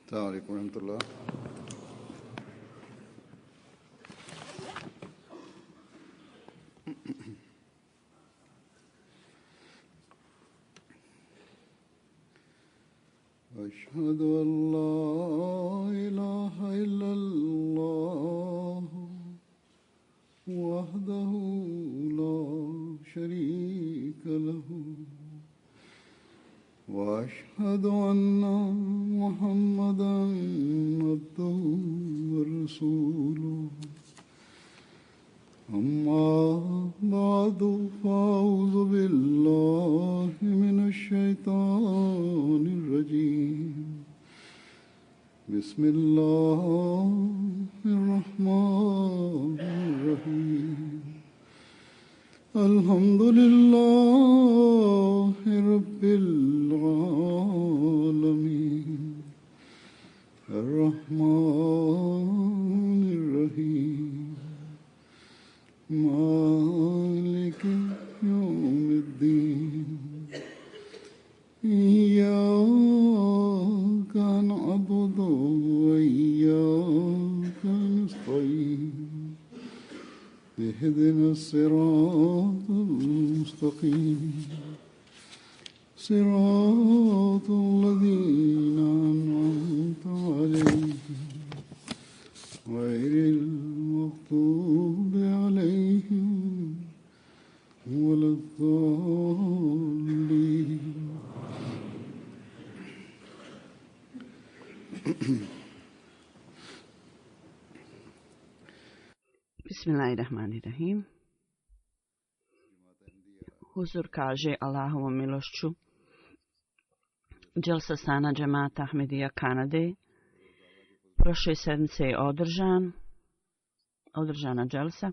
السلام عليكم ورحمة الله. أشهد أن لا إله إلا الله وحده لا شريك له وأشهد أن محمدا عبده ورسوله أما بعد فأعوذ بالله من الشيطان الرجيم بسم الله الرحمن الرحيم الحمد لله رب العالمين الرحمن الرحيم مالك يوم الدين إياك نعبد وإياك نستعين اهدنا الصراط المستقيم صراط الذين أنعمت عليهم غير المغضوب عليهم ولا الضالين. Bismillahirrahmanirrahim. Huzur kaže Allahovom milošću Dželsa Sana Džemata Ahmedija Kanade prošle sedmice je održana dželsa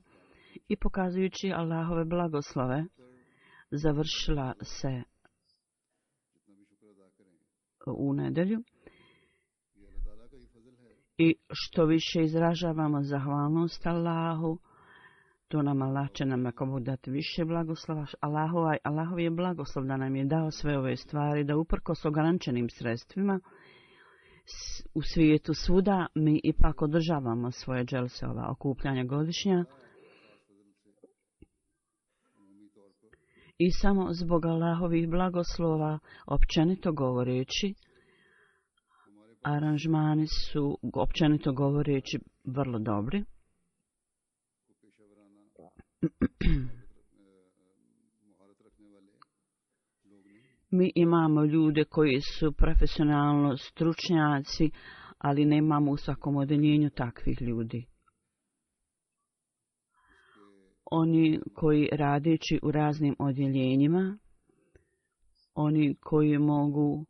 i pokazujući Allahove blagoslove završila se u nedjelju. I što više izražavamo zahvalnost Allahu, to nam Allah će nam ako Bog dati više blagoslova. Allahov je blagoslov da nam je dao sve ove stvari, da uprkos ograničenim sredstvima u svijetu svuda mi ipak održavamo svoje dželse, ova okupljanja godišnja. I samo zbog Allahovih blagoslova, općenito govoreći, aranžmani su, općenito govoreći, vrlo dobri. Mi imamo ljude koji su profesionalno stručnjaci, ali nemamo u svakom odeljenju takvih ljudi. Oni koji radeći u raznim odjeljenjima, oni koji mogu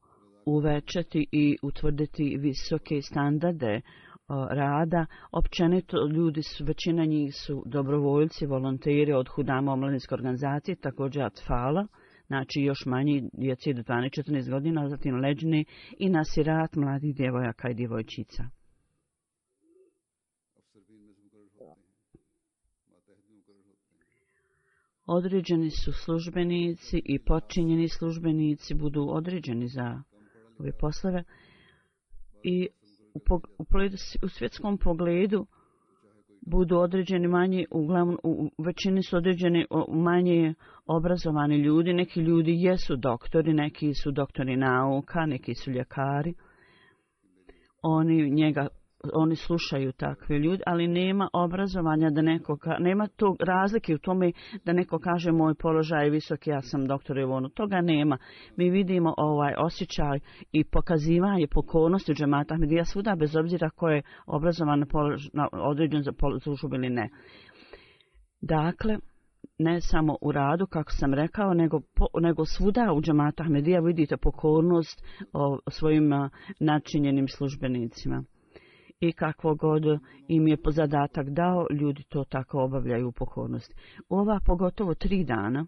uvećati i utvrditi visoke standarde rada, općenito ljudi su, većina njih su dobrovoljci, volonteri od Hudama omladinske organizacije, također Atfala, znači još manji djeci do 12-14 godina, zatim Leđne i Nasirat mladih djevojaka i djevojčica. Određeni su službenici i podčinjeni službenici budu određeni za ove poslove i u svjetskom pogledu budu određeni manje, uglavnom u većini su određeni manje obrazovani ljudi. Neki ljudi jesu doktori, neki su doktori nauka, neki su ljekari. Oni slušaju takve ljudi, ali nema obrazovanja da neko nema tog razlike u tome da neko kaže moj položaj je visok, ja sam doktor i ono. Toga nema. Mi vidimo ovaj osjećaj i pokazivanje pokornosti u džemata Ahmedija svuda, bez obzira ko je obrazovan određen za službu ili ne. Dakle, ne samo u radu, kako sam rekao, nego svuda u džemata Ahmedija vidite pokornost svojim načinjenim službenicima. I kakvo god im je zadatak dao, ljudi to tako obavljaju u pokornosti. Ova pogotovo 3 dana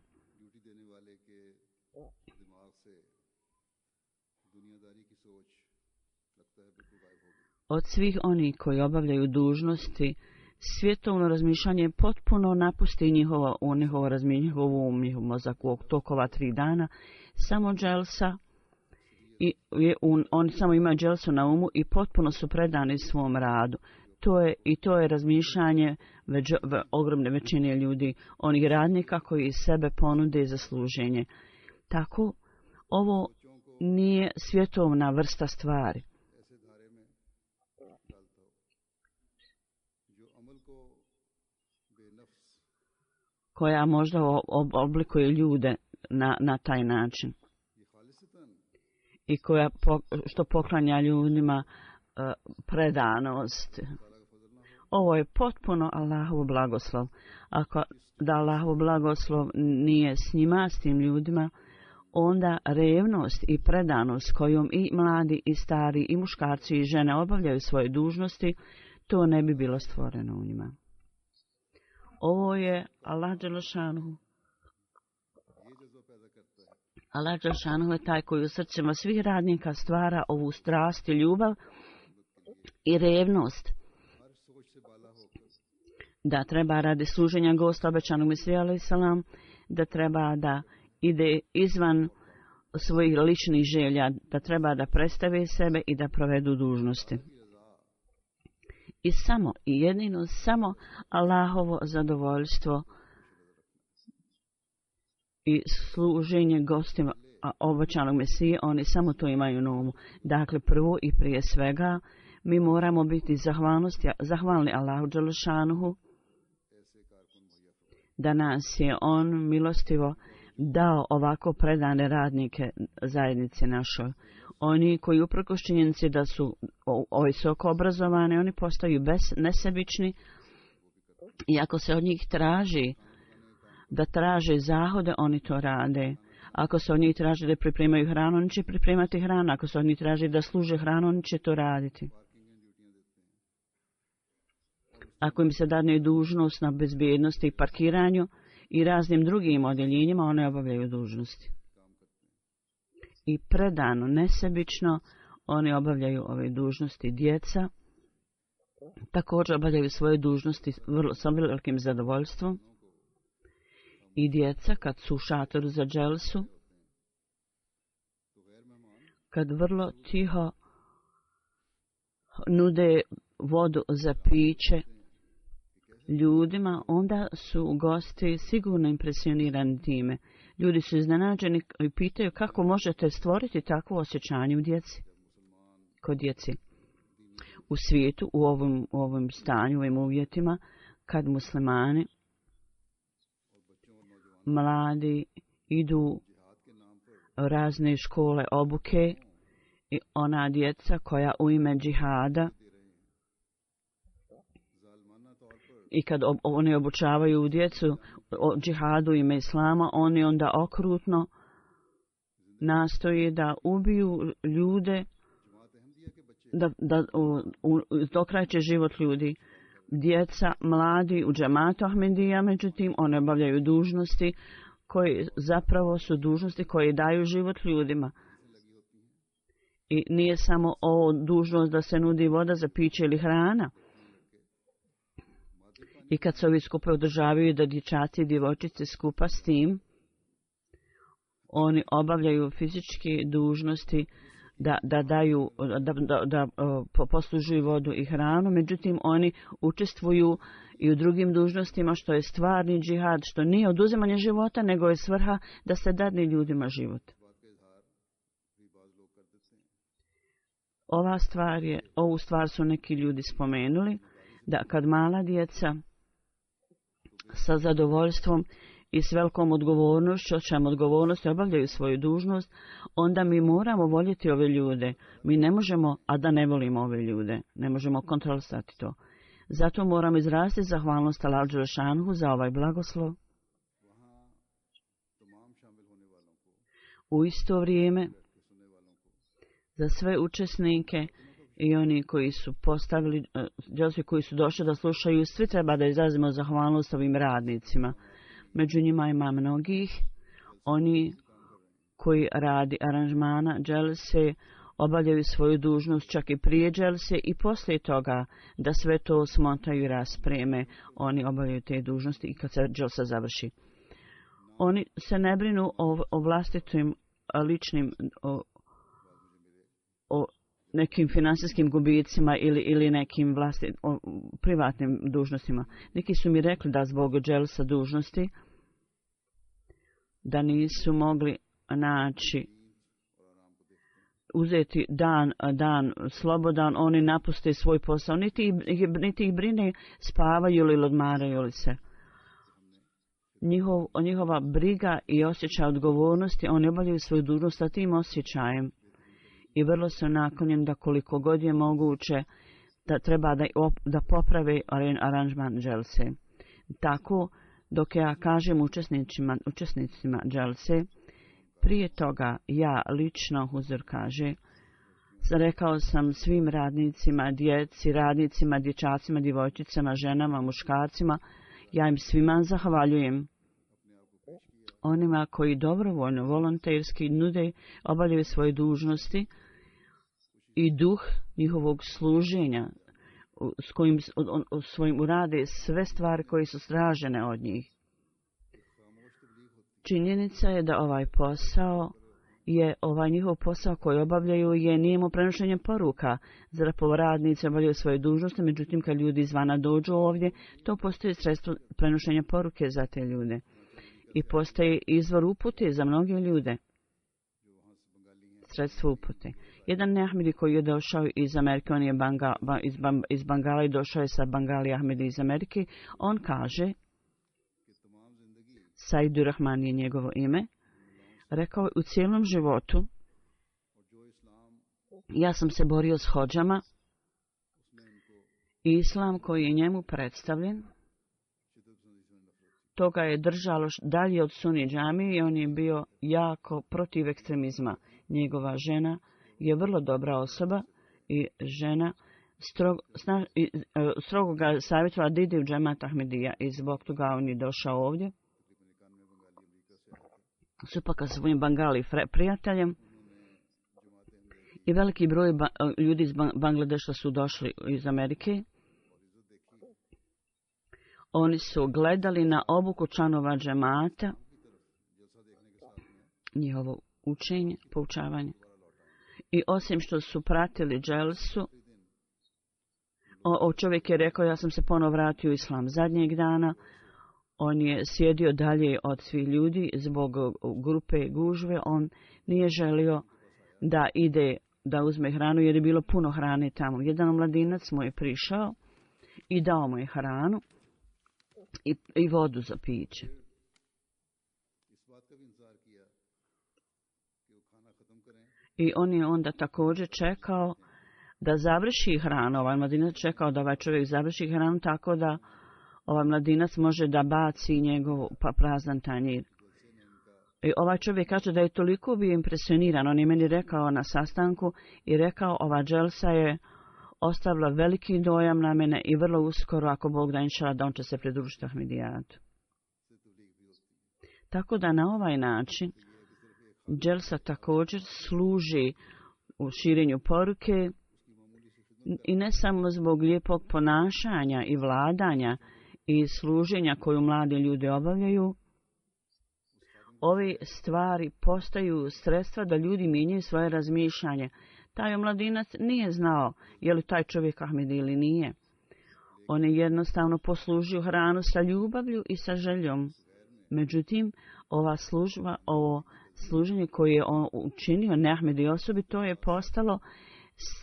od svih onih koji obavljaju dužnosti, svjetovno razmišljanje potpuno napusti njihovo razmišljanje, njihov mozak u tokova 3 dana, samo dželsa oni samo imaju dželsu na umu i potpuno su predani svom radu. To je razmišljanje ogromne većine ljudi, onih radnika koji sebe ponude za služenje. Tako, ovo nije svjetovna vrsta stvari. Koja možda oblikuje ljude na taj način. I što poklanja ljudima predanost. Ovo je potpuno Allahov blagoslov. Ako da Allahov blagoslov nije s njima, s tim ljudima, onda revnost i predanost kojom i mladi i stari i muškarci i žene obavljaju svoje dužnosti, to ne bi bilo stvoreno u njima. Ovo je Allah dželešanu. Allah dželešanu je taj koji u srcima svih radnika stvara ovu strast i ljubav i revnost. Da treba radi služenja gosta obećanog Mesija alejhi selam, da treba da ide izvan svojih ličnih želja, da treba da predstave sebe i da provedu dužnosti. I jedino samo Allahovo zadovoljstvo i služenje gostima obećanog Mesije, oni samo to imaju na umu. Dakle, prvo i prije svega, mi moramo biti zahvalni Allahu dželešanuhu da nas je on milostivo dao ovako predane radnike zajednice našoj. Oni koji uprkos činjenici da su visoko obrazovani, oni postaju nesebični i ako se od njih traži da traže zahode, oni to rade. Ako se od njih traži da pripremaju hranu, oni će pripremati hranu. Ako se od njih traži da služe hranu, oni će to raditi. Ako im se dadne dužnost na bezbjednosti i parkiranju i raznim drugim odjeljenjima, one obavljaju dužnosti. I predano, nesebično, oni obavljaju ove dužnosti. Djeca također obavljaju svoje dužnosti sa velikim zadovoljstvom. I djeca, kad su u šatoru za dželsu, kad vrlo tiho nude vodu za piće ljudima, onda su gosti sigurno impresionirani time. Ljudi su iznenađeni i pitaju kako možete stvoriti takvo osjećanje u djeci, kod djeci. U svijetu, u ovom stanju, u ovim uvjetima, kad muslimani, mladi idu razne škole obuke i ona djeca koja u ime džihada i kad oni obučavaju djecu o džihadu u ime islama, oni onda okrutno nastoje da ubiju ljude, da dokrajče život ljudi. Djeca, mladi u džematu Ahmedija, međutim, one obavljaju dužnosti koje zapravo su dužnosti koje daju život ljudima. I nije samo ovo dužnost da se nudi voda za piće ili hrana. I kad se ovi skupe održavaju da dječaci i djevojčice skupa s tim, oni obavljaju fizičke dužnosti da poslužuju vodu i hranu, međutim oni učestvuju i u drugim dužnostima što je stvarni džihad, što nije oduzimanje života, nego je svrha da se dadne ljudima život. Ovu stvar su neki ljudi spomenuli, da kad mala djeca sa zadovoljstvom i s velikom odgovornošću, odgovornosti obavljaju svoju dužnost, onda mi moramo voljeti ove ljude. Mi ne možemo, a da ne volimo ove ljude. Ne možemo kontrolisati to. Zato moramo izraziti zahvalnost Allahu dželešanuhu za ovaj blagoslov. U isto vrijeme, za sve učesnike i oni koji su postavili, koji su došli da slušaju, svi treba da izrazimo zahvalnost ovim radnicima. Među njima ima mnogih, oni koji radi aranžmana dželse, obavljaju svoju dužnost čak i prije dželse i poslije toga da sve to smontaju i raspreme, oni obavljaju te dužnosti i kad se dželsa završi. Oni se ne brinu o vlastitim ličnim o nekim finansijskim gubicima ili nekim privatnim dužnostima. Neki su mi rekli da zbog dželsa dužnosti da nisu mogli naći uzeti dan slobodan, oni napuste svoj posao, niti ih brine spavaju ili odmaraju li se. Njihova briga i osjećaj odgovornosti, oni obavljaju svoju dužnost sa tim osjećajem i vrlo su naklonjeni da koliko god je moguće da treba da poprave aranžman dželse. Tako, dok ja kažem učesnicima dželse, prije toga ja lično, Huzur kaže, rekao sam svim radnicima, radnicima, dječacima, djevojčicama, ženama, muškarcima, ja im svima zahvaljujem. Onima koji dobrovoljno, volonterski nude, obavljaju svoje dužnosti i duh njihovog služenja s kojim svojim urade sve stvari koje su stražene od njih. Činjenica je da ovaj njihov posao koji obavljaju nije mu prenošenje poruka. Zapravo radnici obavljaju svoje dužnosti, međutim kad ljudi izvana dođu ovdje, to postoji sredstvo prenošenja poruke za te ljude. I postoji izvor upute za mnoge ljude. Sredstvo upute. Jedan neahmedi koji je došao iz Amerike, on je iz Bangala i došao je sa Bangali Ahmedi iz Amerike, on kaže, Saidur Rahman je njegovo ime, rekao je u cijelom životu ja sam se borio s hodžama i islam koji je njemu predstavljen, toga je držalo dalje od Suni džamije i on je bio jako protiv ekstremizma. Njegova žena je vrlo dobra osoba i žena strogo ga savjetovala da ide u džemat Ahmedija i zbog toga on je došao ovdje. Supaka sa svojim Bangali prijateljem i veliki broj ljudi iz Bangladeša su došli iz Amerike. Oni su gledali na obuku članova džemata, njihovo učenje, poučavanje. I osim što su pratili dželsu, čovjek je rekao ja sam se ponovo vratio u islam zadnjeg dana. On je sjedio dalje od svih ljudi zbog grupe gužve. On nije želio da ide da uzme hranu jer je bilo puno hrane tamo. Jedan mladinac mu je prišao i dao mu je hranu i vodu za piće. I on je onda također čekao da završi hranu. Ovaj mladinac čekao da ovaj čovjek završi hranu tako da ovaj mladinac može da baci njegov prazan tanjir. I ovaj čovjek kaže da je toliko bio impresioniran. On je meni rekao na sastanku i rekao ova dželsa je ostavila veliki dojam na mene i vrlo uskoro, ako Bog da inšala, da on će se pridružiti Ahmedijatu. Tako da na ovaj način dželsa također služi u širenju poruke i ne samo zbog lijepog ponašanja i vladanja i služenja koju mladi ljudi obavljaju. Ove stvari postaju sredstva da ljudi mijenjaju svoje razmišljanje. Taj mladinac nije znao je li taj čovjek Ahmedi ili nije. On je jednostavno poslužio hranu sa ljubavlju i sa željom. Međutim, ova služba, ovo služenje koje je on učinio neahmedi osobi, to je postalo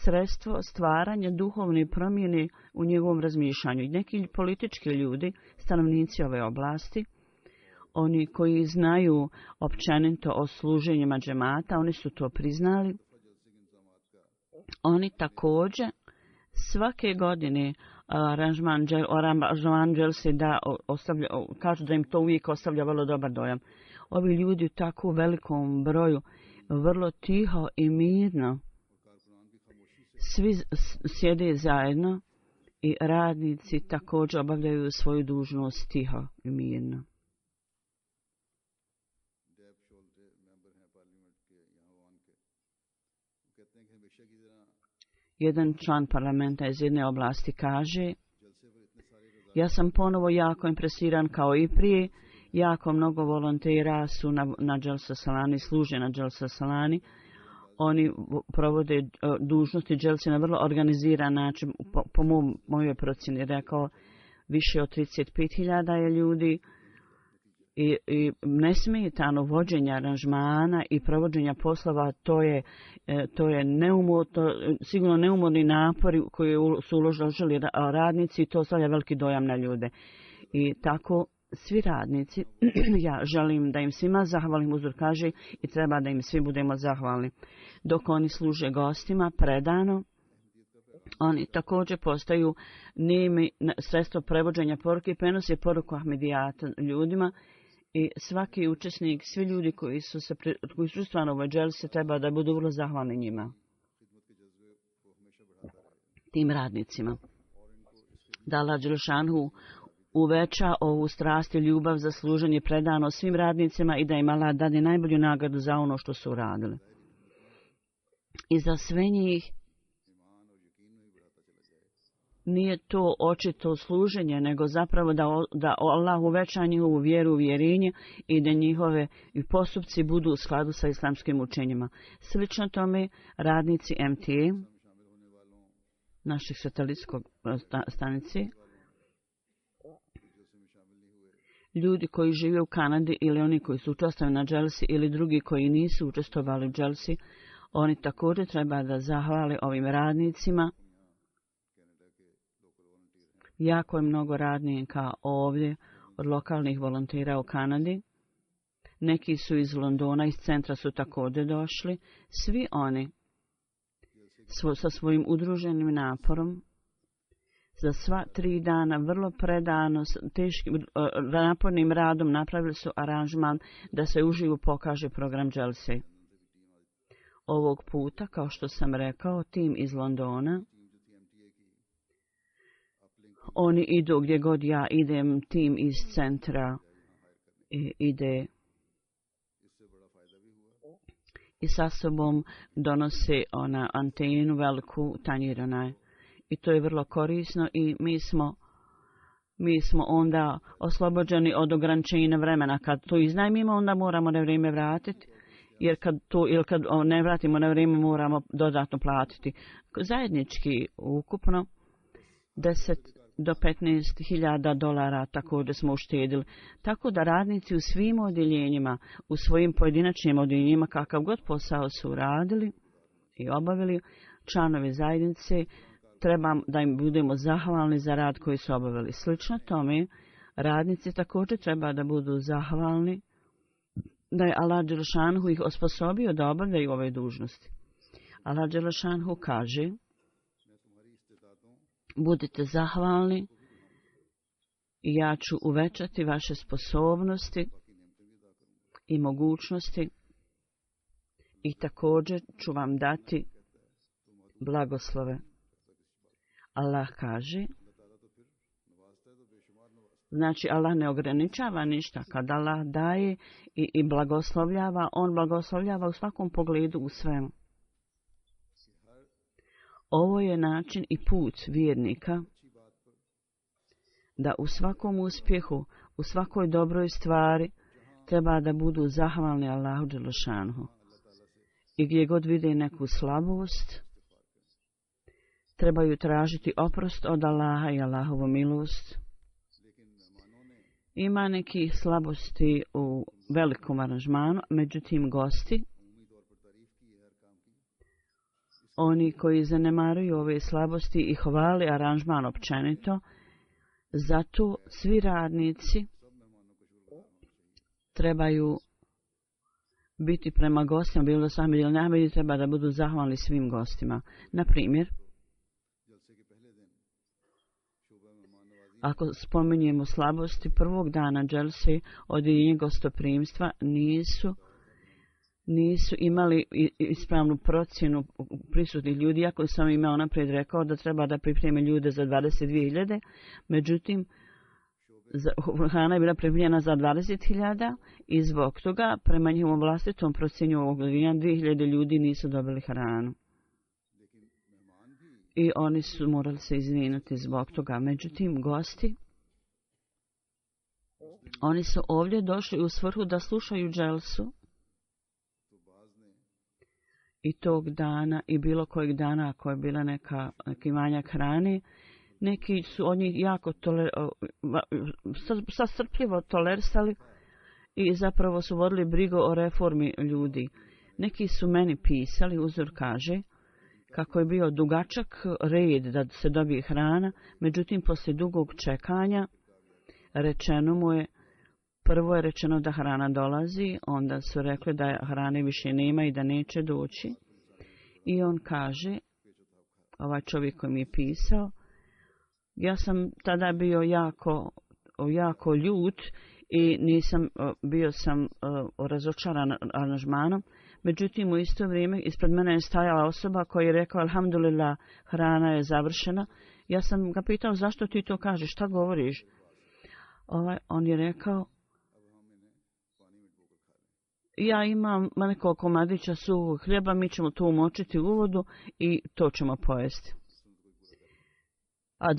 sredstvo stvaranja duhovne promjene u njegovom razmišljanju. I neki politički ljudi, stanovnici ove oblasti, oni koji znaju općenito o služenjima džemata, oni su to priznali. Oni također svake godine aranžman dželse kažu da im to uvijek ostavlja vrlo dobar dojam. Ovi ljudi u tako velikom broju vrlo tiho i mirno svi sjede zajedno i radnici također obavljaju svoju dužnost tiho i mirno. Jedan član parlamenta iz jedne oblasti kaže: ja sam ponovo jako impresiran kao i prije. Jako mnogo volontera su na Dželsa Salani, služe na Dželsa Salani. Oni provode dužnosti dželsi na vrlo organiziran način. Po mojoj procjeni rekao, više od 35.000 je ljudi i nesmetano vođenje aranžmana i provođenja poslova, to je sigurno neumorni napori koji su uložili radnici i to stavlja veliki dojam na ljude. I tako svi radnici, ja želim da im svima zahvalim, uzor kaže, i treba da im svi budemo zahvalni. Dok oni služe gostima predano, oni također postaju nemi sredstvo prevođenja poruke i prenose poruku Ahmedijata ljudima i svaki učesnik, svi ljudi koji su stvarno u ovoj dželsi treba da budu vrlo zahvalni njima, tim radnicima. Da Allah dželšanhu uveća ovu strast i ljubav za služenje predano svim radnicima i da im Allah dade najbolju nagradu za ono što su uradili. I za sve njih nije to očito služenje, nego zapravo da Allah uveća njihovu vjeru, uvjerenje i da njihove postupci budu u skladu sa islamskim učenjima. Slično tome radnici MTA, naših satelitskog stanici, ljudi koji žive u Kanadi ili oni koji su učestvovali na dželsi ili drugi koji nisu učestvovali u dželsi, oni također treba da zahvale ovim radnicima. Jako je mnogo radnika ovdje od lokalnih volontera u Kanadi. Neki su iz Londona, iz centra su također došli. Svi oni sa svojim udruženim naporom za sva 3 dana vrlo predano, teškim napornim radom napravili su aranžman da se uživo pokaže program dželsi. Ovog puta, kao što sam rekao, tim iz Londona, oni idu gdje god ja idem, tim iz centra ide i sa sobom donose antenu veliku tanjir onaj. I to je vrlo korisno i mi smo onda oslobođeni od ograničenja vremena. Kad to iznajmimo, onda moramo na vrijeme vratiti, jer kad ne vratimo na vrijeme, moramo dodatno platiti. Zajednički ukupno 10 do 15.000 dolara također smo uštedili. Tako da radnici u svim odjeljenjima, u svojim pojedinačnim odjeljenjima, kakav god posao su radili i obavili, članovi zajednice, treba da im budemo zahvalni za rad koji su obavili. Slično tome, radnici također treba da budu zahvalni da je Allah dželšanhu ih osposobio da obavljaju ove dužnosti. Allah dželšanhu kaže, budite zahvalni i ja ću uvećati vaše sposobnosti i mogućnosti i također ću vam dati blagoslove. Allah kaže, znači Allah ne ograničava ništa. Kad Allah daje i blagoslovljava, on blagoslovljava u svakom pogledu, u svemu. Ovo je način i put vjernika da u svakom uspjehu, u svakoj dobroj stvari treba da budu zahvalni Allahu dželšanhu. I gdje god vide neku slabost, trebaju tražiti oprost od Allaha i Allahovu milost. Ima nekih slabosti u velikom aranžmanu, međutim gosti, oni koji zanemaruju ove slabosti i hvali aranžman općenito, zato svi radnici trebaju biti prema gostima, bilo da sami ili najbolji, treba da budu zahvalni svim gostima. Na primjer, ako spominjemo slabosti, prvog dana dželsi odjeljenje gostoprimstva nisu imali ispravnu procjenu prisutnih ljudi, iako sam imao naprijed rekao da treba da pripreme ljude za 22.000, međutim, hrana je bila pripremljena za 20.000 i zbog toga, prema njihovom vlastitom procjenju ovog odjeljenja, 2.000 ljudi nisu dobili hranu. I oni su morali se izvinuti zbog toga. Međutim, gosti, oni su ovdje došli u svrhu da slušaju dželsu i tog dana i bilo kojeg dana ako je bila neki manjak hrane, neki su od njih jako strpljivo tolerisali i zapravo su vodili brigu o reformi ljudi. Neki su meni pisali, uzor kaže, kako je bio dugačak red da se dobije hrana, međutim poslije dugog čekanja rečeno mu je, prvo je rečeno da hrana dolazi, onda su rekli da hrane više nema i da neće doći. I on kaže, ovaj čovjek koji mi je pisao, ja sam tada bio jako ljut i bio sam razočaran aranžmanom. Međutim, u isto vrijeme ispred mene je stajala osoba koja je rekao, alhamdulillah, hrana je završena. Ja sam ga pitao, zašto ti to kažeš, šta govoriš? On je rekao, ja imam nekoliko komadića suvog hljeba, mi ćemo to umočiti u vodu i to ćemo pojesti. A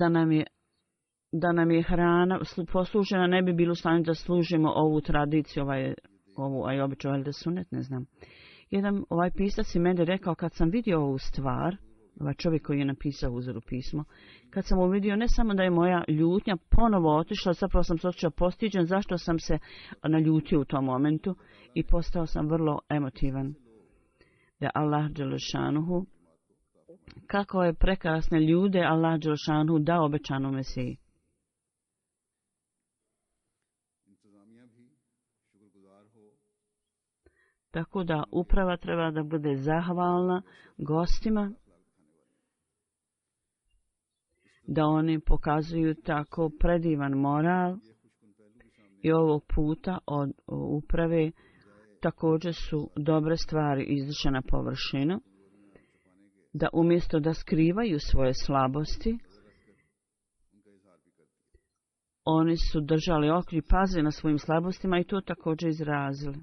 da nam je hrana poslužena, ne bi bilo u stanju da služimo ovu tradiciju, ovu običaj, ali da sunet, ne znam. Jedan pisac i meni rekao, kad sam vidio ovu stvar, ovaj čovjek koji je napisao uzoru pismo, kad sam uvidio ne samo da je moja ljutnja ponovo otišla, zapravo sam se osjećao postiđen zašto sam se naljutio u tom momentu i postao sam vrlo emotivan. Da Allah dželešanuhu, kako je prekrasne ljude Allah dželešanuhu dao obećanu Mesiji. Tako da uprava treba da bude zahvalna gostima, da oni pokazuju tako predivan moral i ovog puta od uprave također su dobre stvari izašle na površinu, da umjesto da skrivaju svoje slabosti, oni su držali oko i pazili na svojim slabostima i to također izrazili.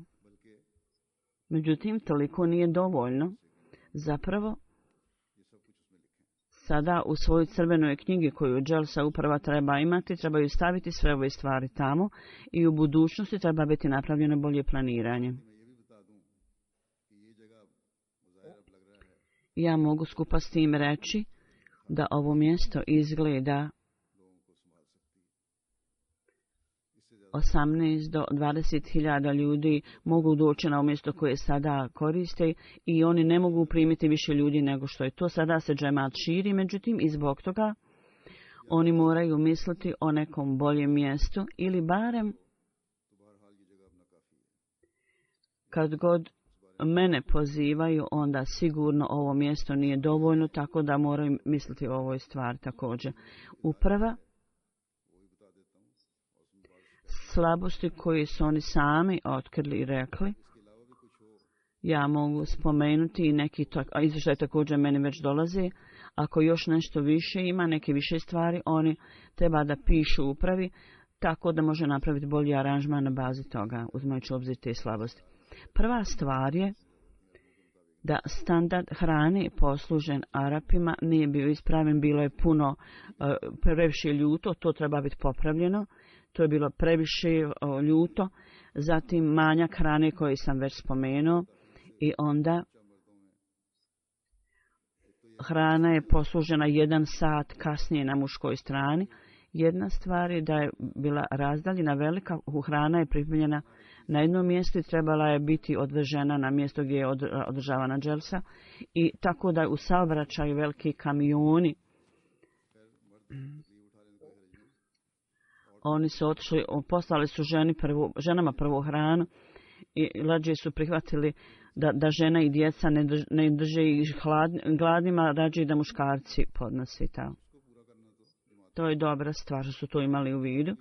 Međutim, toliko nije dovoljno. Zapravo, sada u svojoj crvenoj knjigi koju Dželsa uprava treba imati, trebaju staviti sve ove stvari tamo i u budućnosti treba biti napravljeno bolje planiranje. Ja mogu skupa s tim reći da ovo mjesto izgleda 18 do 20 hiljada ljudi mogu doći na mjesto koje sada koriste i oni ne mogu primiti više ljudi nego što je to. Sada se džemat širi, međutim i zbog toga oni moraju misliti o nekom boljem mjestu ili barem kad god mene pozivaju, onda sigurno ovo mjesto nije dovoljno, tako da moraju misliti o ovoj stvari također. Uprava, slabosti koje su oni sami otkrili i rekli, ja mogu spomenuti i neki izvještaj također meni već dolazi, ako još nešto više ima, neke više stvari, oni treba da pišu upravi, tako da može napraviti bolji aranžman na bazi toga, uzimajući u obzir te slabosti. Prva stvar je da standard hrane poslužen Arapima nije bio ispraven, bilo je puno previše ljuto, to treba biti popravljeno, to je bilo previše ljuto, zatim manjak hrane koji sam već spomenuo i onda hrana je poslužena 1 sat kasnije na muškoj strani. Jedna stvar je da je bila razdaljena velika, hrana je pripremljena na jednom mjestu i trebala je biti odvežena na mjesto gdje je održavana dželsa i tako da u saobraćaju veliki kamioni. Oni su otišli, poslali su ženama prvu hranu i rađe su prihvatili da žena i djeca ne drže ih gladnima, rađe da muškarci podnosi tamo. To je dobra stvar što su to imali u vidu.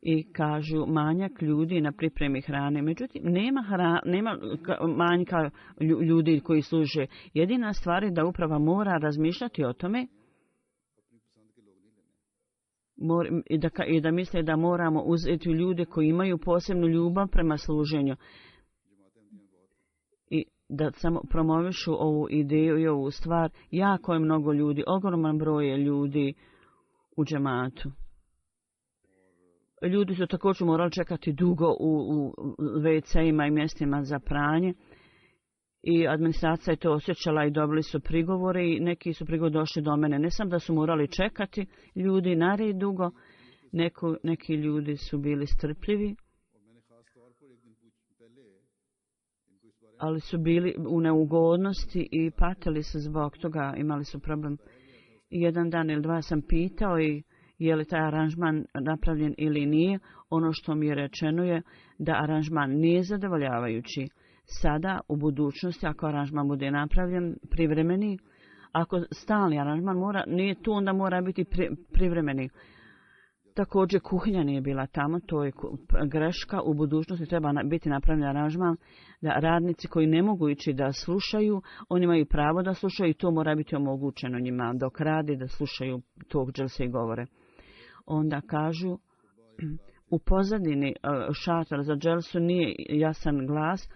I kažu manjak ljudi na pripremi hrane. Međutim, nema manjka ljudi koji služe. Jedina stvar je da uprava mora razmišljati o tome i da misle da moramo uzeti ljude koji imaju posebnu ljubav prema služenju. I da samo promovišu ovu ideju i ovu stvar. Jako je mnogo ljudi, ogroman broj je ljudi u džematu. Ljudi su također morali čekati dugo u WC-ima i mjestima za pranje I administracija je to osjećala i dobili su prigovore i neki su prigovori došli do mene. Ne sam da su morali čekati ljudi na red dugo, neki ljudi su bili strpljivi, ali su bili u neugodnosti i patili se zbog toga, imali su problem. Jedan dan ili dva sam pitao i je li taj aranžman napravljen ili nije. Ono što mi je rečeno je da aranžman nije zadovoljavajući. Sada, u budućnosti, ako aranžman bude napravljen privremeni, ako stalni aranžman nije tu, onda mora biti privremeni. Također, kuhinja nije bila tamo, to je greška. U budućnosti treba biti napravljen aranžman da radnici koji ne mogu ići da slušaju, oni imaju pravo da slušaju i to mora biti omogućeno njima dok radi da slušaju tog dželse i govore. Onda kažu, u pozadini šatora za dželsu nije jasan glas,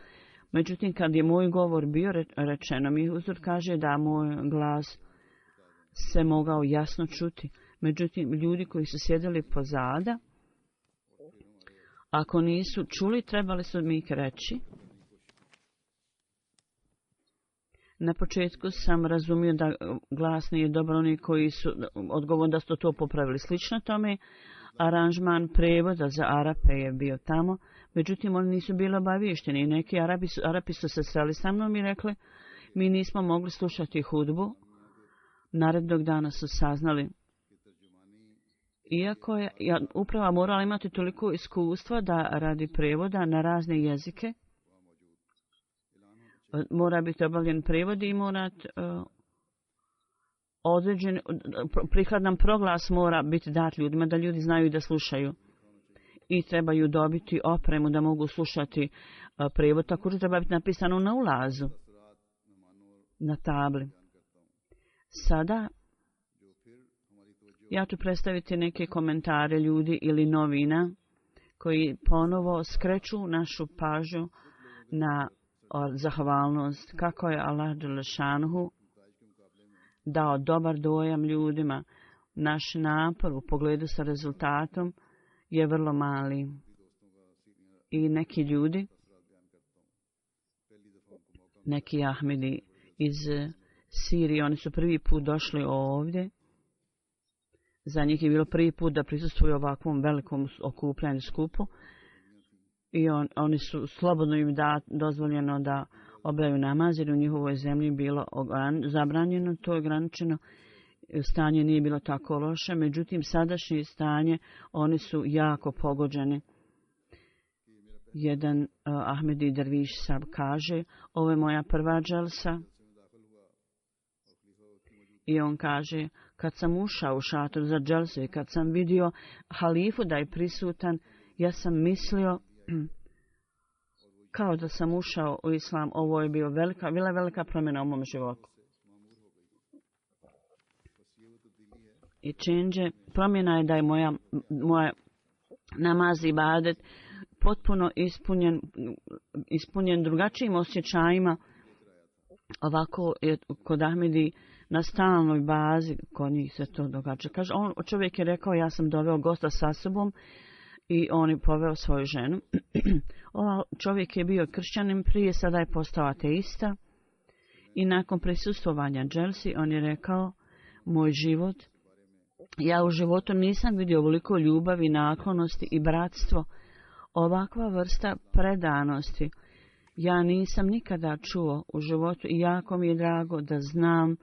međutim kad je moj govor bio rečeno, mi Huzur kaže da moj glas se mogao jasno čuti. Međutim, ljudi koji su sjedili pozada, ako nisu čuli, trebali su mi reći. Na početku sam razumio da glas nije dobar, oni koji su odgovorni da su to popravili. Slično tome, aranžman prevoda za Arape je bio tamo, međutim oni nisu bili obavješteni. Neki Arapi su se sreli sa mnom i rekli, mi nismo mogli slušati hudbu. Narednog dana su saznali. Iako je uprava morala imati toliko iskustva da radi prevoda na razne jezike, mora biti obavljen prevod i mora određen prikladan proglas mora biti dat ljudima da ljudi znaju da slušaju. I trebaju dobiti opremu da mogu slušati prevod. Također treba biti napisano na ulazu, na tabli. Sada ja ću predstaviti neke komentare ljudi ili novina koji ponovo skreću našu pažnju na zahvalnost kako je Allah dželešanuhu dao dobar dojam ljudima. Naš napor u pogledu sa rezultatom je vrlo mali. I neki ljudi, neki Ahmedi iz Sirije, oni su prvi put došli ovdje. Za njih je bilo prvi put da prisustvuju ovakvom velikom okupljanju skupu. I oni su slobodno im dozvoljeno da obavljaju namaz, jer u njihovoj zemlji bilo zabranjeno, to je ograničeno. Stanje nije bilo tako loše, međutim sadašnje stanje, oni su jako pogođeni. Jedan Ahmedi Derviš Sab kaže, ovo je moja prva dželsa. I on kaže, kad sam ušao u šator za dželsu i kad sam vidio halifu da je prisutan, ja sam mislio kao da sam ušao u islam. Ovo je bila velika promjena u mom životu. I promjena je da je moja namaz i ibadet potpuno ispunjen drugačijim osjećajima. Ovako je kod Ahmedi na stalnoj bazi, kod njih se to događa. Kaže, čovjek je rekao, ja sam doveo gosta sa sobom i on je poveo svoju ženu. Čovjek je bio kršćanin prije, sada je postao ateista. I nakon prisustvovanja dželsi, on je rekao, moj život, ja u životu nisam vidio ovoliko ljubavi, naklonosti i bratstvo. Ovakva vrsta predanosti ja nisam nikada čuo u životu i jako mi je drago da znam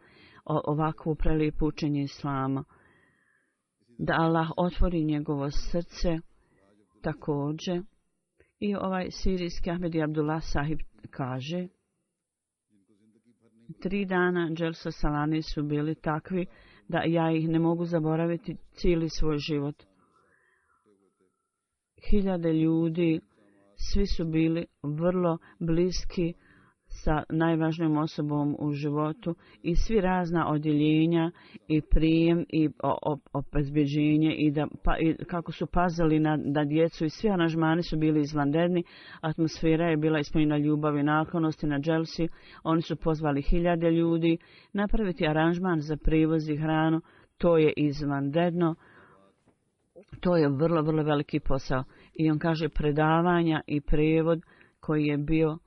ovakvo prelijepo učenje islama. Da Allah otvori njegovo srce također. I ovaj sirijski Ahmedi Abdullah Sahib kaže, 3 dana dželsa Salani su bili takvi da ja ih ne mogu zaboraviti cijeli svoj život. Hiljade ljudi, svi su bili vrlo bliski sa najvažnijom osobom u životu i svi razna odjeljenja i prijem i obezbeđenje i kako su pazili na djecu i svi aranžmani su bili izvanredni. Atmosfera je bila ispunjena ljubavi i naklonosti na dželsi. Oni su pozvali hiljade ljudi napraviti aranžman za prijevoz i hranu. To je izvanredno. To je vrlo, vrlo veliki posao. I on kaže predavanja i prijevod koji je bio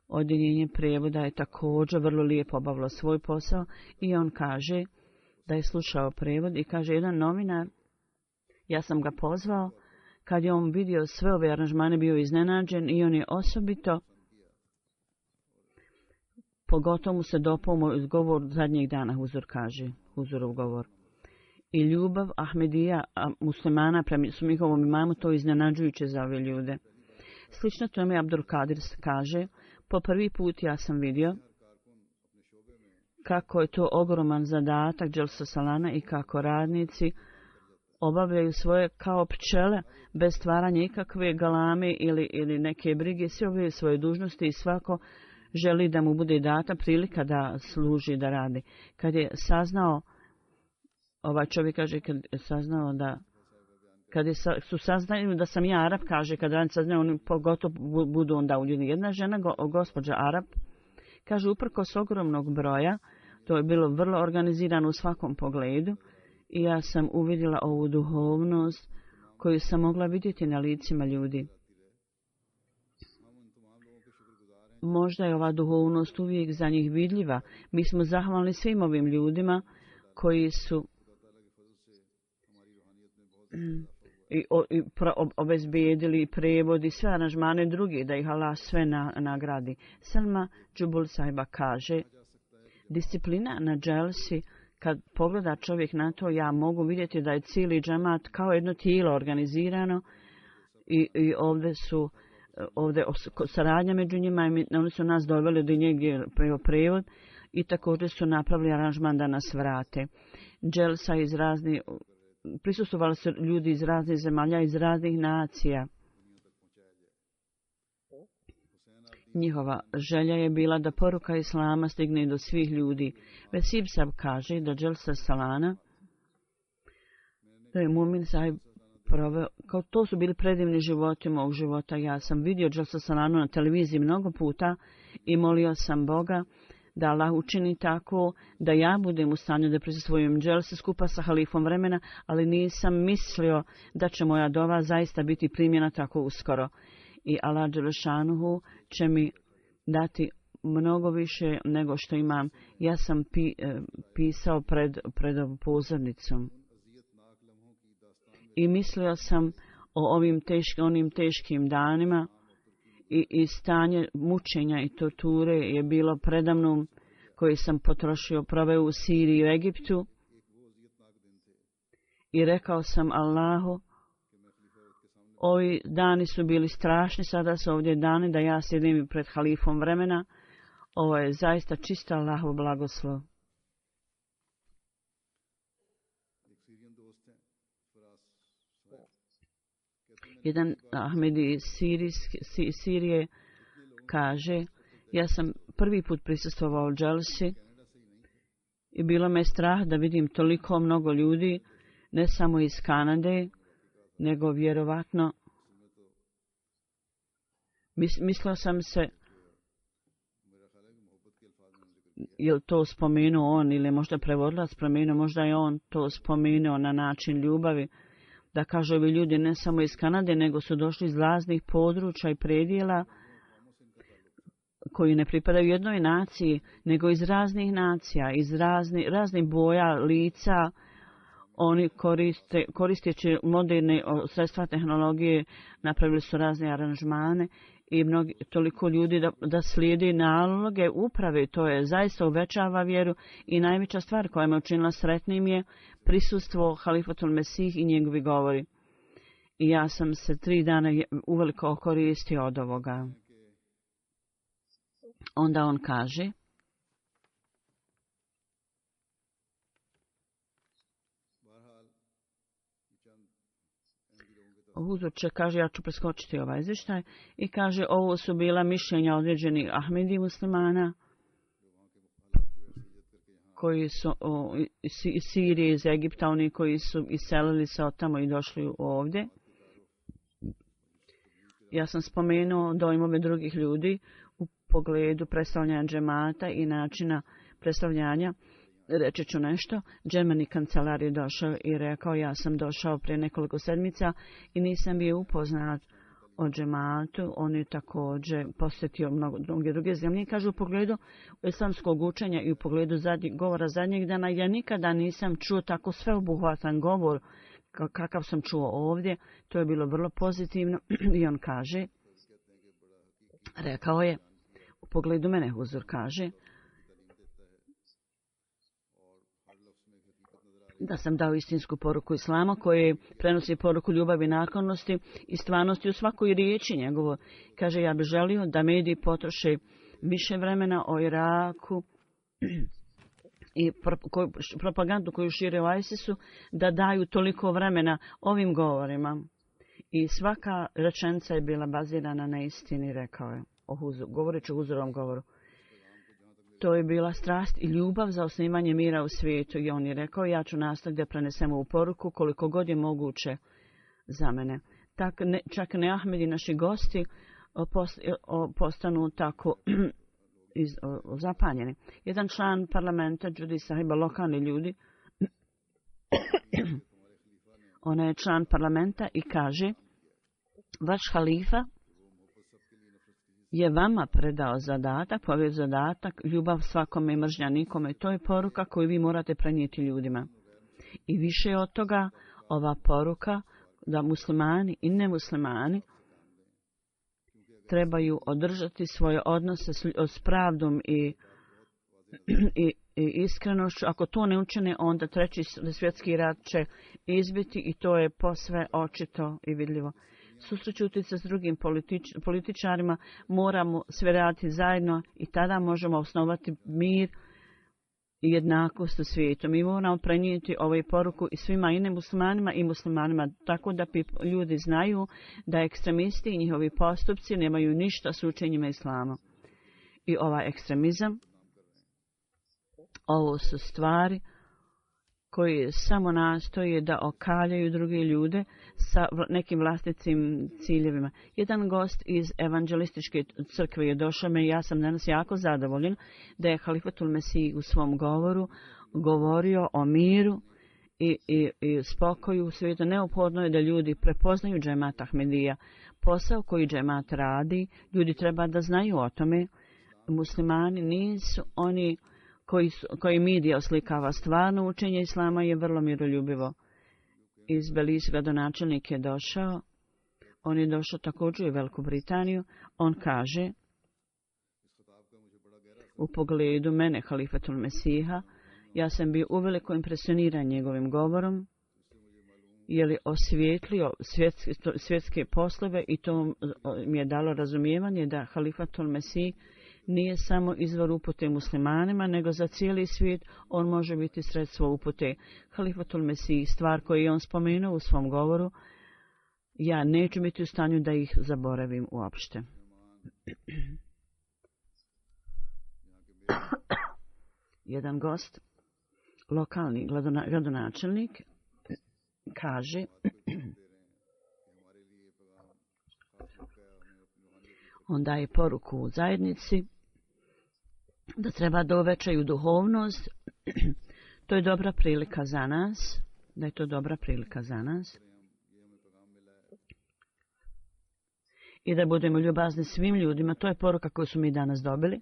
Odjeljenje prijevoda je također vrlo lijepo obavilo svoj posao i on kaže da je slušao prijevod i kaže jedan novinar, ja sam ga pozvao, kad je on vidio sve ove aranžmane bio iznenađen i on je osobito, pogotovo mu se dopao moj govor zadnjeg dana, Huzur kaže, Huzurov govor. I ljubav Ahmedija muslimana prema njihovom imamu, to je iznenađujuće za ove ljude. Slično tome Abdul Kadir kaže, po prvi put ja sam vidio kako je to ogroman zadatak Dželsa Salana i kako radnici obavljaju svoje kao pčele bez stvaranja ikakve galame ili neke brige, svi obavljaju svoje dužnosti i svako želi da mu bude data prilika da služi, da radi. Kad je saznao, ovaj čovjek kaže, kad je saznao da su saznali da sam ja Arab, kaže, kad radnici saznaju, oni pogotovo budu onda uljudni. Jedna žena, gospođa Arab, kaže, uprkos ogromnog broja, to je bilo vrlo organizirano u svakom pogledu i ja sam uvidjela ovu duhovnost koju sam mogla vidjeti na licima ljudi. Možda je ova duhovnost uvijek za njih vidljiva. Mi smo zahvalni svim ovim ljudima koji su obezbijedili prevod i sve aranžmane drugi, da ih Allah sve nagradi. Selma Džubul Sahiba kaže, disciplina na dželsi, kad pogleda čovjek na to, ja mogu vidjeti da je cijeli džemat kao jedno tijelo organizirano i ovdje saradnja među njima, oni su nas doveli do njegdje prevod i također su napravili aranžman da nas vrate. Dželsa iz raznih, prisustvovali su ljudi iz raznih zemalja, iz raznih nacija. Njihova želja je bila da poruka Islama stigne do svih ljudi. Vesib Sab kaže da Dželsa Salana, da je Mumin Sahib proveo, kao to su bili predivni životi mog života. Ja sam vidio Dželsa Salanu na televiziji mnogo puta i molio sam Boga da Allah učini tako da ja budem u stanju da prisustvujem dželsi skupa sa halifom vremena, ali nisam mislio da će moja dova zaista biti primljena tako uskoro. I Allah Đelešanuhu će mi dati mnogo više nego što imam. Ja sam pisao pred pozornicom i mislio sam o onim teškim danima i stanje mučenja i torture je bilo predamnom koji sam proveo u Siriji i u Egiptu i rekao sam Allahu, ovi dani su bili strašni, sada su ovdje dani da ja sjedim pred halifom vremena. Ovo je zaista čista Allahov blagoslov. Jedan Ahmedi iz Sirije kaže, ja sam prvi put prisustvovao dželsi i bilo me strah da vidim toliko mnogo ljudi, ne samo iz Kanade, nego vjerovatno mislio sam se, je to spomenuo on ili možda prevodilac spomenuo, možda je on to spomenuo na način ljubavi, da kaže ovi ljudi ne samo iz Kanade, nego su došli iz raznih područja i predjela koji ne pripadaju jednoj naciji, nego iz raznih nacija, iz raznih boja, lica. Oni koristeći moderne sredstva tehnologije napravili su razne aranžmane i toliko ljudi da slijedi naloge uprave. To je zaista uvećava vjeru i najveća stvar koja me učinila sretnim je prisustvo Halifatul Mesih i njegovi govori. I ja sam se 3 dana uveliko koristio od ovoga. Onda on kaže, Huzur će, kaže, ja ću preskočiti ovaj izvještaj i kaže, ovo su bila mišljenja određenih Ahmedi muslimana koji su iz Sirije, iz Egipta, oni koji su iselili se od tamo i došli ovdje. Ja sam spomenuo dojmove drugih ljudi u pogledu predstavljanja džemata i načina predstavljanja. Reći ću nešto. Džemani kancelar je došao i rekao, ja sam došao prije nekoliko sedmica i nisam bio upoznat o džematu, on je također posjetio mnoge druge zemlje. Kaže u pogledu islamskog učenja i u pogledu govora zadnjeg dana, ja nikada nisam čuo tako sveobuhvatan govor kakav sam čuo ovdje. To je bilo vrlo pozitivno i on kaže, rekao je, u pogledu mene Huzur kaže, da sam dao istinsku poruku Islama koji prenosi poruku ljubavi, naklonosti i stvarnosti u svakoj riječi njegovo. Kaže, ja bih želio da mediji potroše više vremena o Iraku i propagandu koju šire u ISIS-u, da daju toliko vremena ovim govorima. I svaka rečenica je bila bazirana na istini, rekao je, govoreći o Huzurovom govoru. To je bila strast i ljubav za osnivanje mira u svijetu i on je rekao, ja ću nastaviti da prenesem ovu poruku koliko god je moguće za mene. Čak ne Ahmedi, naši gosti, postanu tako zapanjeni. Jedan član parlamenta, Đudi Sahiba, lokalni ljudi, ona je član parlamenta i kaže, vaš halifa je vama predao zadatak, povijed zadatak, ljubav svakome i mržnja nikome. To je poruka koju vi morate prenijeti ljudima. I više od toga, ova poruka da muslimani i nemuslimani trebaju održati svoje odnose s pravdom i iskrenošću. Ako to ne učine, onda treći svjetski rat će izbiti i to je posve očito i vidljivo. Susrećuti se s drugim političarima, moramo sve raditi zajedno i tada možemo osnovati mir i jednakost u svijetu. Mi moramo prenijeti ovu poruku i svima i nemuslimanima i muslimanima, tako da ljudi znaju da ekstremisti i njihovi postupci nemaju ništa s učenjima islama. I ovaj ekstremizam, ovo su stvari koji samo nastoje da okaljaju druge ljude sa nekim vlastitim ciljevima. Jedan gost iz evangelističke crkve je došao me i ja sam danas jako zadovoljen da je Halifatul Mesih u svom govoru govorio o miru i spokoju u svijetu. Neophodno je da ljudi prepoznaju džemat Ahmedija. Posao koji džemat radi, ljudi treba da znaju o tome. Muslimani nisu oni koji medija oslikava. Stvarno učenje islama je vrlo miroljubivo. Iz Belize gradonačelnik je došao. On je došao također u Veliku Britaniju. On kaže, u pogledu mene, Halifatul Mesiha, ja sam bio uveliko impresioniran njegovim govorom, jer je osvijetlio svjetske poslove i to mi je dalo razumijevanje da Halifatul Mesih nije samo izvor upute muslimanima, nego za cijeli svijet on može biti sredstvo upute. Halifatul Mesih, stvar koju je on spomenuo u svom govoru, ja neću biti u stanju da ih zaboravim uopšte. Jedan gost, lokalni gradonačelnik, kaže, on daje poruku u zajednici da treba da uvećaju duhovnost. To je dobra prilika za nas, da je to dobra prilika za nas. I da budemo ljubazni svim ljudima. To je poruka koju su mi danas dobili.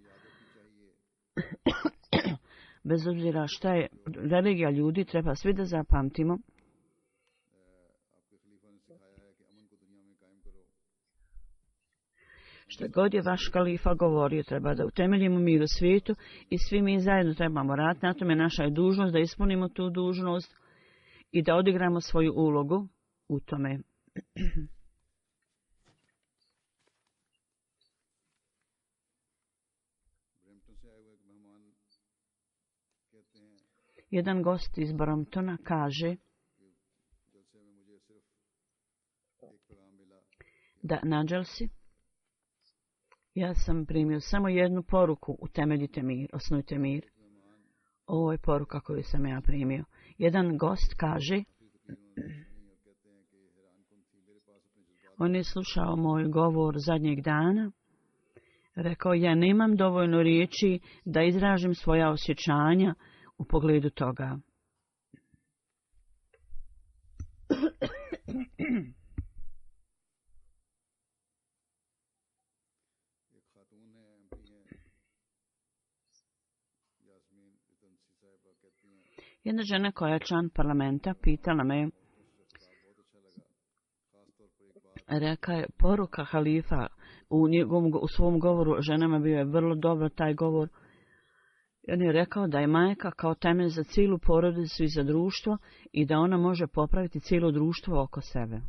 Bez obzira šta je religija ljudi, treba svi da zapamtimo što god je vaš kalifa govorio, treba da utemeljimo mir u svijetu i svi mi zajedno trebamo raditi. Na tome naša je dužnost da ispunimo tu dužnost i da odigramo svoju ulogu u tome. Jedan gost iz Bromptona kaže da na dželsi ja sam primio samo jednu poruku, utemeljite mir, osnujte mir. Ovo je poruka koju sam ja primio. Jedan gost kaže, on je slušao moj govor zadnjeg dana, rekao, ja nemam dovoljno riječi da izražim svoja osjećanja u pogledu toga. Jedna žena koja je član parlamenta pitala me, reka je poruka halifa u svom govoru ženama bio je vrlo dobro taj govor. On je rekao da je majka kao temelj za cijelu porodicu i za društvo i da ona može popraviti cijelo društvo oko sebe.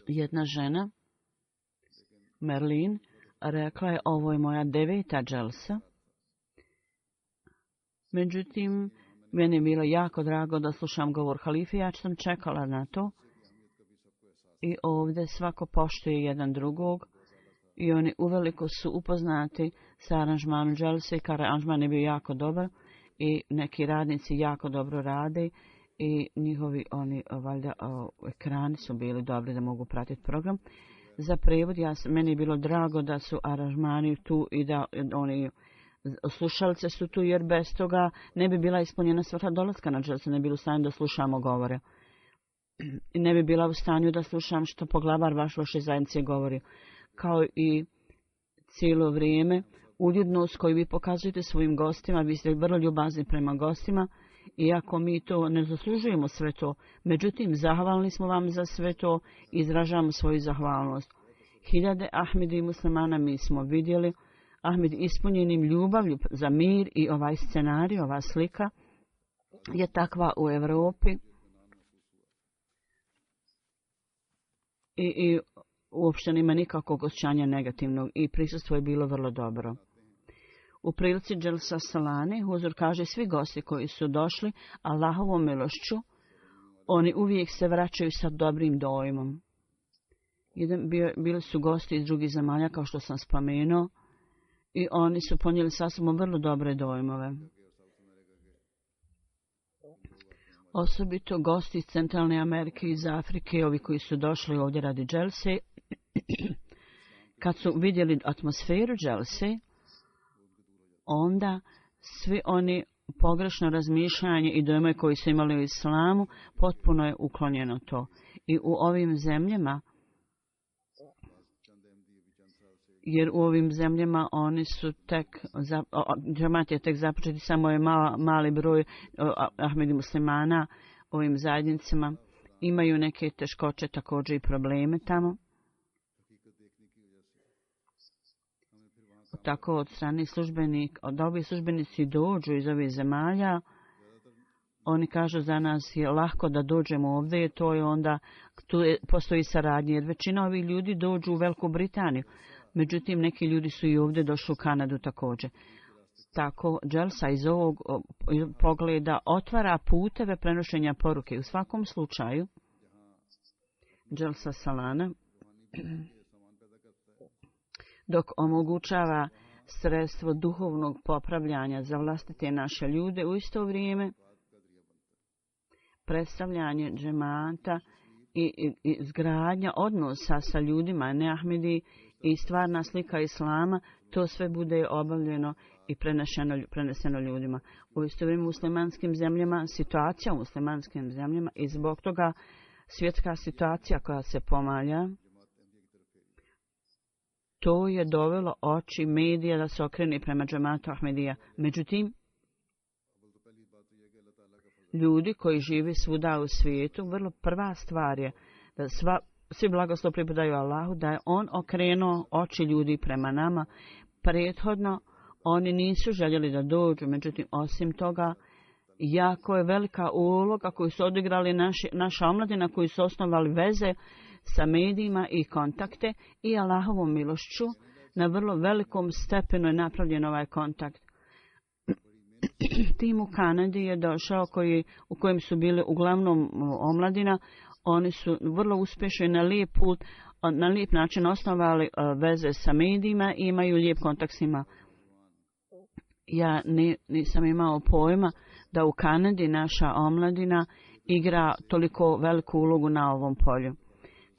Jedna žena, Merlin, rekla je ovo je moja 9. dželsa. Međutim, meni je bilo jako drago da slušam govor halife, ja sam čekala na to. I ovdje svako poštuje jedan drugog i oni uveliko su upoznati sa aranžmanom dželse i aranžman je bio jako dobar i neki radnici jako dobro rade. I njihovi valjda ekrani su bili dobri da mogu pratiti program. Za prevod meni je bilo drago da su aranžmani tu i da oni slušalice su tu jer bez toga ne bi bila ispunjena svrha dolaska na dželsu, ne bi bila u stanju da slušamo govore. I ne bi bila u stanju da slušam što poglavar vaše zajednice govori. Kao i cijelo vrijeme uljudnost koju vi pokazujete svojim gostima, vi ste vrlo ljubazni prema gostima. Iako mi to ne zaslužujemo sve to, međutim zahvalni smo vam za sve to i izražavamo svoju zahvalnost. Hiljade Ahmedi i muslimana mi smo vidjeli, Ahmed ispunjenim ljubavlju za mir i ovaj scenarij, ova slika je takva u Europi i uopšte nema nikakvog osjećanja negativnog i prisustvo je bilo vrlo dobro. U prilici Dželsa Salane, Huzur kaže svi gosti koji su došli Allahovom milošću, oni uvijek se vraćaju sa dobrim dojmom. Bili su gosti iz drugih zemalja, kao što sam spomenuo, i oni su ponijeli sa sobom vrlo dobre dojmove. Osobito gosti iz Centralne Amerike i iz Afrike, ovi koji su došli ovdje radi Dželse, kad su vidjeli atmosferu Dželse, onda svi oni pogrešno razmišljanje i dojme koji su imali u islamu, potpuno je uklonjeno to. I u ovim zemljama, jer u ovim zemljama oni su tek, džemat je tek započeti, samo je mali broj Ahmedi muslimana u ovim zajednicama, imaju neke teškoće također i probleme tamo. Tako od strane službenika, od ovih službenici dođu iz ovih zemalja, oni kažu za nas je lahko da dođemo ovdje, to je onda, postoji saradnje, jer većina ovih ljudi dođu u Veliku Britaniju, međutim neki ljudi su i ovdje došli u Kanadu također. Tako Dželsa iz ovog pogleda otvara puteve prenošenja poruke. U svakom slučaju, Dželsa Salana, dok omogućava sredstvo duhovnog popravljanja za vlastite naše ljude, u isto vrijeme predstavljanje džemata i izgradnja odnosa sa ljudima, ne Ahmedi, i stvarna slika islama, to sve bude obavljeno i preneseno ljudima. U isto vrijeme u muslimanskim zemljama, situacija u muslimanskim zemljama i zbog toga svjetska situacija koja se pomalja, to je dovelo oči medija da se okrene prema džematu Ahmedija. Međutim, ljudi koji žive svuda u svijetu, vrlo prva stvar je da svi blagoslov pripadaju Allahu, da je on okrenuo oči ljudi prema nama. Prethodno oni nisu željeli da dođu, međutim osim toga jako je velika uloga koju su odigrali naša omladina, koji su osnovali veze sa medijima i kontakte i Allahovom milošću. Na vrlo velikom stepenu je napravljen ovaj kontakt. Tim u Kanadi je došao u kojem su bili uglavnom omladina. Oni su vrlo uspješni na lijep način osnovali veze sa medijima i imaju lijep kontakt s njima. Ja nisam imao pojma da u Kanadi naša omladina igra toliko veliku ulogu na ovom polju.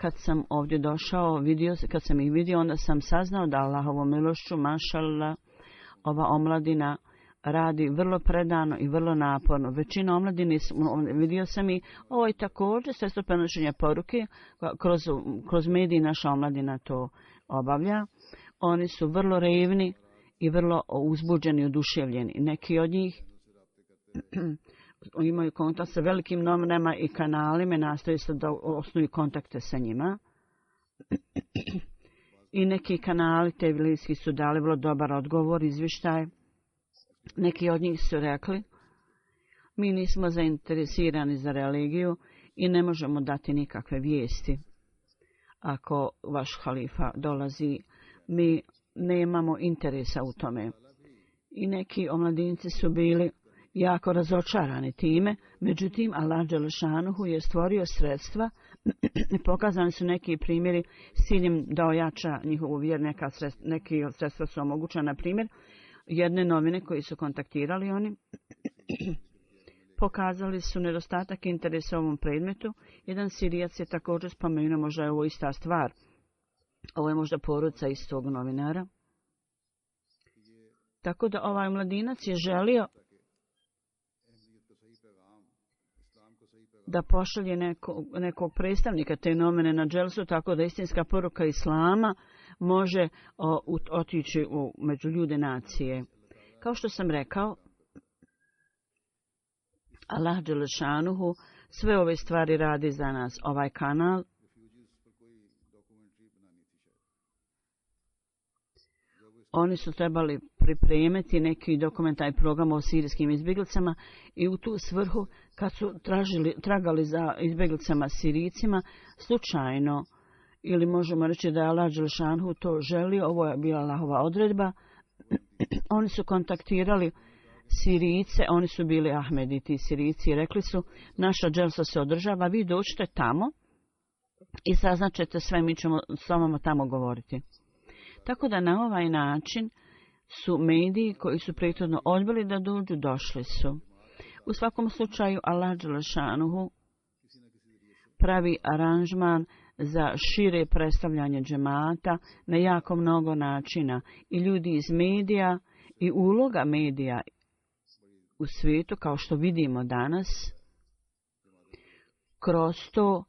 kad sam ovdje došao, kad sam ih vidio, onda sam saznao da Allahovom milošću, mašallah, ova omladina radi vrlo predano i vrlo naporno. Većina omladine, vidio sam i ovo je također sredstvo prenošenja poruke, kroz medije naša omladina to obavlja. Oni su vrlo revni i vrlo uzbuđeni i oduševljeni. Neki od njih imaju kontakt sa velikim novinama i kanalima, nastoje se da osnuju kontakte sa njima. I neki kanali televizijski su dali vrlo dobar odgovor, izvještaj. Neki od njih su rekli, mi nismo zainteresirani za religiju i ne možemo dati nikakve vijesti. Ako vaš halifa dolazi, mi nemamo interesa u tome. I neki omladinci su bili jako razočarani time, međutim Allah dželešanuhu je stvorio sredstva i pokazani su neki primjeri s ciljem da ojača njihovu vjeru. Neki od sredstva su omogućena, na primjer, jedne novine koji su kontaktirali oni pokazali su nedostatak interesa u ovom predmetu. Jedan Sirijac je također spomenuo, možda je ovo ista stvar. Ovo je možda poruca istog novinara. Tako da ovaj mladinac je želio da pošalje nekog predstavnika te novine na dželsu, tako da istinska poruka islama može otići među ljude nacije. Kao što sam rekao, Allah dželešanuhu sve ove stvari radi za nas. Ovaj kanal oni su trebali pripremiti neki dokumentarni program o sirijskim izbjeglicama i u tu svrhu kad su tragali za izbjeglicama Sirijcima slučajno, ili možemo reći da je Allah dželešanuhu to želio, ovo je bila Allahova odredba, oni su kontaktirali Sirijce, oni su bili Ahmedi, ti Sirijci, i rekli su, naša dželsa se održava, vi dođite tamo i saznaćete sve, mi ćemo s vama tamo govoriti. Tako da na ovaj način su mediji koji su prethodno odbili da dođu, došli su. U svakom slučaju Allah dželešanuhu pravi aranžman za šire predstavljanje džemata na jako mnogo načina. I ljudi iz medija i uloga medija u svijetu, kao što vidimo danas, kroz to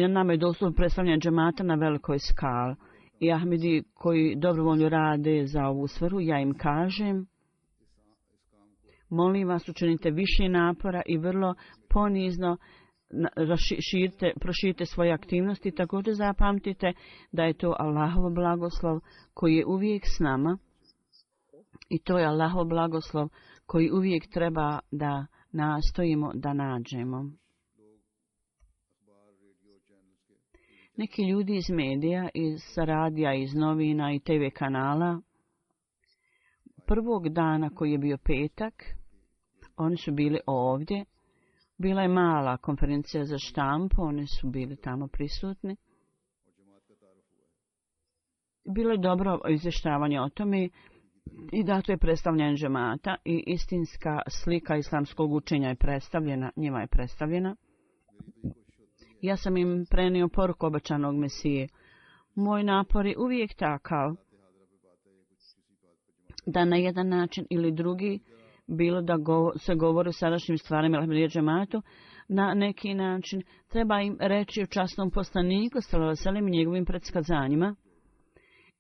nama je doslovno predstavljanje džemata na velikoj skali. I Ahmedi koji dobrovoljno rade za ovu svrhu, ja im kažem, molim vas, učinite više napora i vrlo ponizno proširite svoje aktivnosti. Također zapamtite da je to Allahov blagoslov koji je uvijek s nama i to je Allahov blagoslov koji uvijek treba da nastojimo da nađemo. Neki ljudi iz medija, iz radija, iz novina i TV kanala, prvog dana koji je bio petak, oni su bili ovdje. Bila je mala konferencija za štampu, oni su bili tamo prisutni. Bilo je dobro izvještavanje o tome i dato je predstavljanje džemata i istinska slika islamskog učenja je predstavljena, njima je predstavljena. Ja sam im prenio poruku obećanog Mesije. Moj napor je uvijek takav da na jedan način ili drugi, bilo da se govori o sadašnjim stvarima Ahmedija džematu, na neki način treba im reći o časnom poslaniku sallallahu alejhi ve sellem i njegovim predskazanjima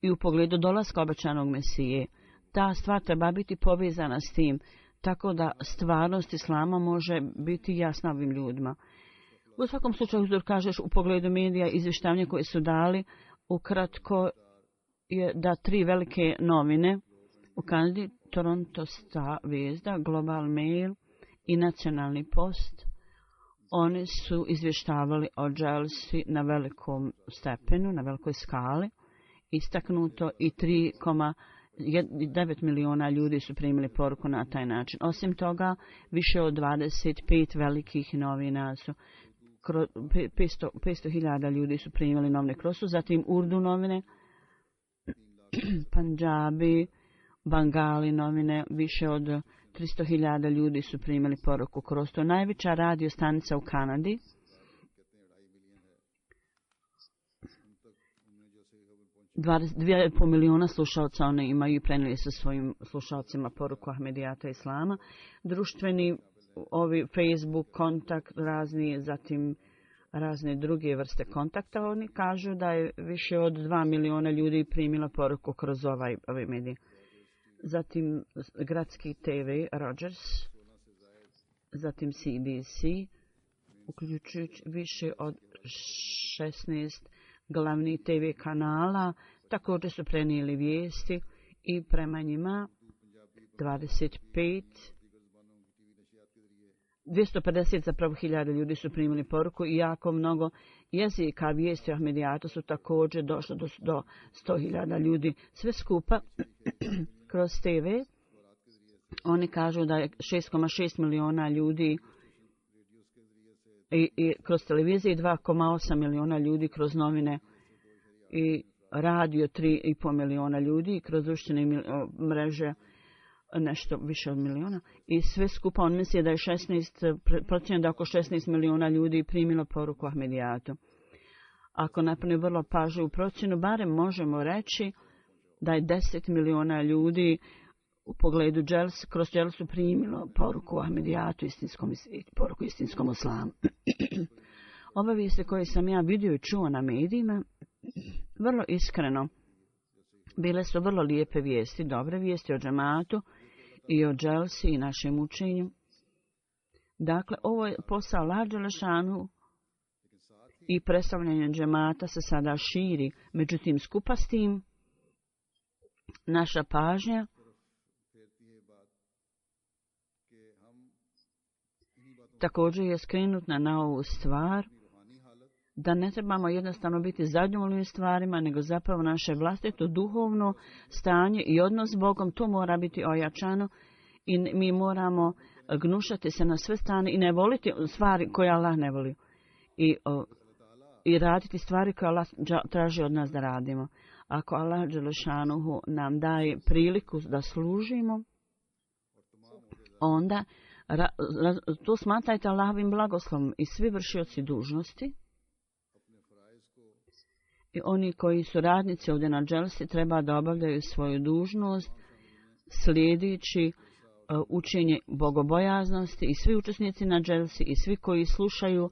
i u pogledu dolaska obećanog Mesije. Ta stvar treba biti povezana s tim, tako da stvarnost islama može biti jasna ovim ljudima. U svakom slučaju, kažeš, u pogledu medija, izvještavanja koje su dali, ukratko je da 3 velike novine u Kanadi, Toronto Star Vezda, Global Mail i Nacionalni post, oni su izvještavali o dželsi na velikom stepenu, na velikoj skali, istaknuto i 3,9 miliona ljudi su primili poruku na taj način. Osim toga, više od 25 velikih novina su 500.000 ljudi su primili novine kroz su, zatim Urdu novine, Panjabi, Bangali novine, više od 300.000 ljudi su primili poruku kroz to. Najveća radio stanica u Kanadi 2,5 miliona slušalca one imaju i prenijeli su svojim slušalcima poruku Ahmedijata Islama. Društveni ovi Facebook kontakt razni, zatim razne druge vrste kontakta. Oni kažu da je više od 2 miliona ljudi primila poruku kroz ove medije. Zatim gradski TV Rogers, zatim CBC, uključujući više od 16 glavnih TV kanala, također su prenijeli vijesti i prema njima 250 zapravo hiljada ljudi su primili poruku i jako mnogo jezika vijesti o Ahmedijatu su također došlo do 100.000 ljudi. Sve skupa kroz TV oni kažu da je 6,6 miliona ljudi i kroz televiziju 2,8 miliona ljudi kroz novine i radio 3,5 miliona ljudi i kroz društvene mreže nešto više od miliona. I sve skupa on misli da je procjena da oko 16 miliona ljudi primilo poruku Ahmedijatu. Ako napravimo vrlo pažljivu procjenu, barem možemo reći da je 10 miliona ljudi u pogledu kroz dželsu primilo poruku Ahmedijatu, poruku istinskom islamu. Obavijesti koje sam ja vidio i čuo na medijima, vrlo iskreno, bile su vrlo lijepe vijesti, dobre vijesti o džematu i o dželsi i našem učenju. Dakle, ovo je posao Allah dželešanu i predstavljanje džemata se sada širi. Međutim, skupa s tim, naša pažnja također je skrenutna na ovu stvar, da ne trebamo jednostavno biti zadovoljni stvarima, nego zapravo naše vlastito duhovno stanje i odnos s Bogom, to mora biti ojačano i mi moramo gnušati se na sve strane i ne voliti stvari koje Allah ne voli. I raditi stvari koje Allah traži od nas da radimo. Ako Allah dželešanuhu nam daje priliku da služimo, onda to smatrajte Allahovim blagoslovom i svi vršioci dužnosti i oni koji su radnici ovdje na dželsi treba da obavljaju svoju dužnost slijedeći učenje bogobojaznosti i svi učesnici na dželsi i svi koji slušaju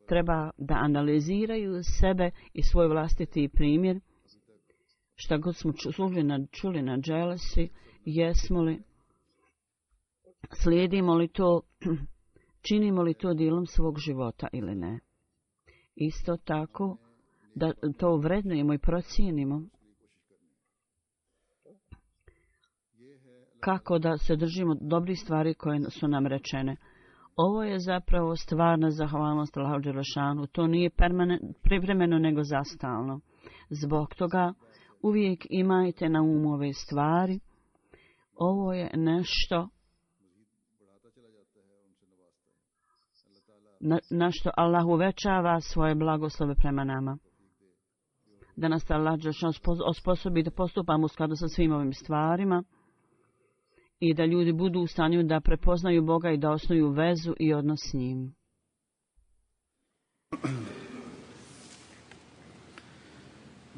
treba da analiziraju sebe i svoj vlastiti primjer. Šta god smo čuli na dželsi, jesmo li, slijedimo li to, činimo li to dijelom svog života ili ne. Isto tako da to vrednujemo i procijenimo kako da se držimo dobrih stvari koje su nam rečene. Ovo je zapravo stvarna zahvalnost Allahu dželešanu. To nije privremeno nego zastalno. Zbog toga uvijek imajte na umu ove stvari. Ovo je nešto na što Allah uvećava svoje blagoslove prema nama. Da nas Allah osposobi da postupamo u skladu sa svim ovim stvarima i da ljudi budu u stanju da prepoznaju Boga i da osnuju vezu i odnos s njim.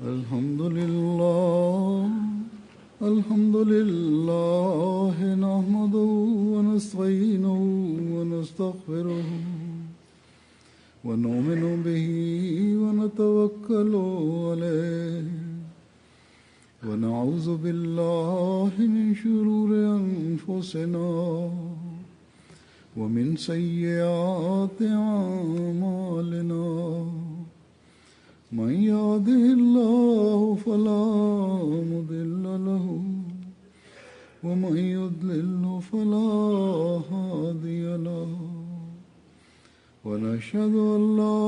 Alhamdulillah, nahmaduhu wa nasta'inuhu wa nastaghfiruhu. ونؤمن به ونتوكل عليه ونعوذ بالله من شرور أنفسنا ومن سيئات أعمالنا من يهده الله فلا مضل له ومن يضلل فلا هادي له ونشهد أن لا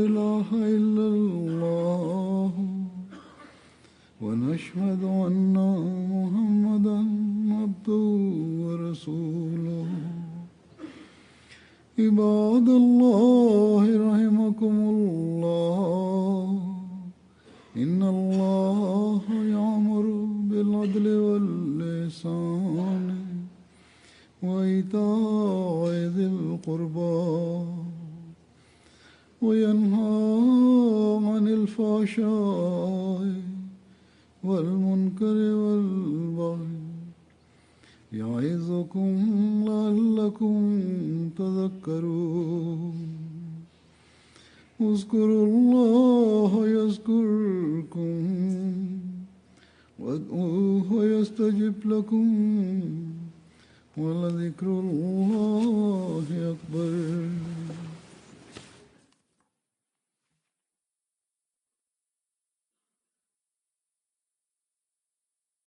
إله إلا الله ونشهد أن محمدا عبده ورسوله عباد الله رحمكم الله إن الله يأمر بالعدل والإحسان وإيتاء ذي القربى وينهى عن الفحشاء والمنكر والبغي يعظكم لعلكم تذكرون اذكروا الله يذكركم وادعوه يستجب لكم ولذكر الله أكبر